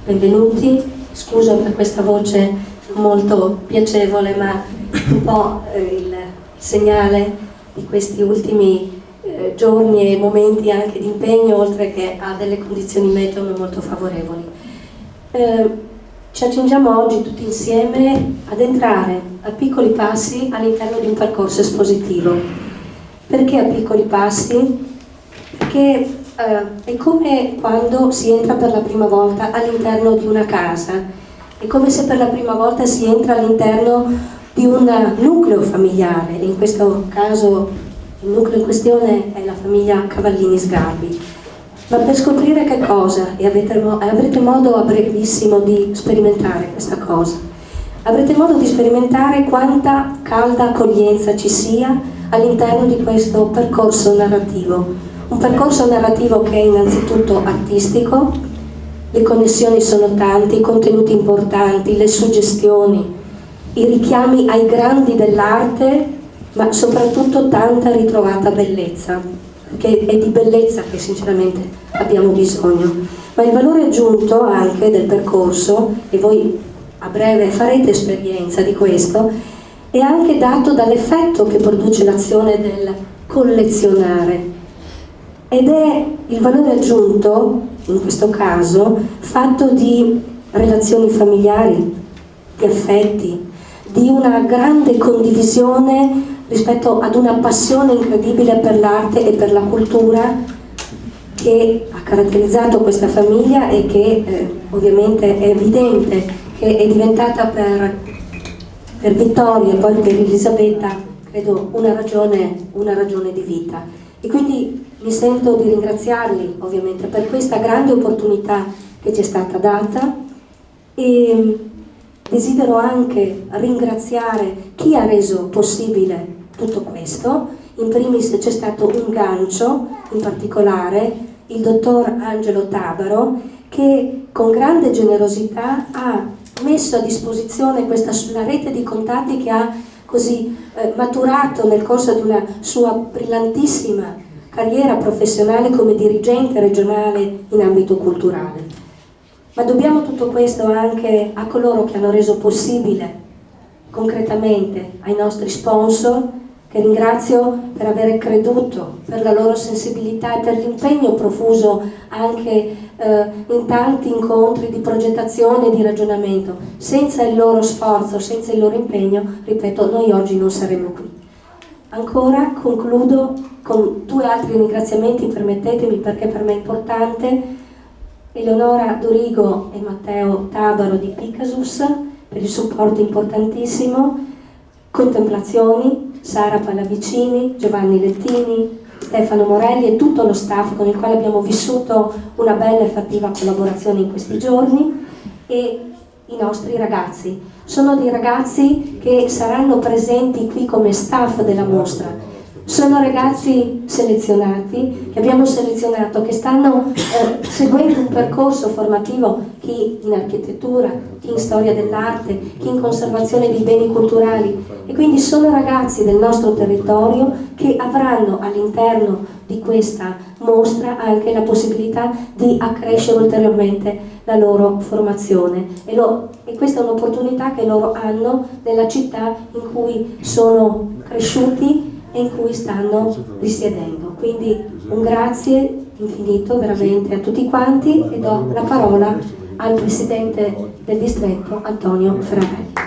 benvenuti. Scuso per questa voce molto piacevole, ma un po' il segnale di questi ultimi giorni e momenti anche di impegno, oltre che a delle condizioni meteo molto favorevoli. Ci accingiamo oggi tutti insieme ad entrare a piccoli passi all'interno di un percorso espositivo. Perché a piccoli passi? Perché è come quando si entra per la prima volta all'interno di una casa, è come se per la prima volta si entra all'interno di un nucleo familiare. In questo caso il nucleo in questione è la famiglia Cavallini Sgarbi. Ma per scoprire che cosa, e avrete modo a brevissimo di sperimentare questa cosa, avrete modo di sperimentare quanta calda accoglienza ci sia all'interno di questo percorso narrativo. Un percorso narrativo che è innanzitutto artistico, le connessioni sono tante, i contenuti importanti, le suggestioni, i richiami ai grandi dell'arte, ma soprattutto tanta ritrovata bellezza, perché è di bellezza che sinceramente abbiamo bisogno. Ma il valore aggiunto anche del percorso, e voi a breve farete esperienza di questo, è anche dato dall'effetto che produce l'azione del collezionare. Ed è il valore aggiunto, in questo caso, fatto di relazioni familiari, di affetti, di una grande condivisione rispetto ad una passione incredibile per l'arte e per la cultura che ha caratterizzato questa famiglia e che ovviamente è evidente che è diventata per Vittoria e poi per Elisabetta, credo, una ragione di vita. E quindi mi sento di ringraziarli ovviamente per questa grande opportunità che ci è stata data, e desidero anche ringraziare chi ha reso possibile tutto questo. In primis c'è stato un gancio, in particolare il dottor Angelo Tabaro, che con grande generosità ha messo a disposizione la rete di contatti che ha così maturato nel corso di una sua brillantissima carriera professionale come dirigente regionale in ambito culturale. Ma dobbiamo tutto questo anche a coloro che hanno reso possibile concretamente, ai nostri sponsor, che ringrazio per aver creduto, per la loro sensibilità e per l'impegno profuso anche in tanti incontri di progettazione e di ragionamento. Senza il loro sforzo, senza il loro impegno, ripeto, noi oggi non saremmo qui. Ancora concludo con due altri ringraziamenti, permettetemi, perché per me è importante: Eleonora Dorigo e Matteo Tabaro di Picasus per il supporto importantissimo, Contemplazioni, Sara Pallavicini, Giovanni Lettini, Stefano Morelli e tutto lo staff con il quale abbiamo vissuto una bella e fattiva collaborazione in questi giorni, e i nostri ragazzi. Sono dei ragazzi che saranno presenti qui come staff della mostra. Sono ragazzi selezionati, che abbiamo selezionato, che stanno seguendo un percorso formativo, chi in architettura, chi in storia dell'arte, chi in conservazione dei beni culturali, e quindi sono ragazzi del nostro territorio che avranno all'interno di questa mostra anche la possibilità di accrescere ulteriormente la loro formazione, e questa è un'opportunità che loro hanno nella città in cui sono cresciuti e in cui stanno risiedendo. Quindi un grazie infinito veramente a tutti quanti, e do la parola al presidente del distretto Antonio Ferrarelli.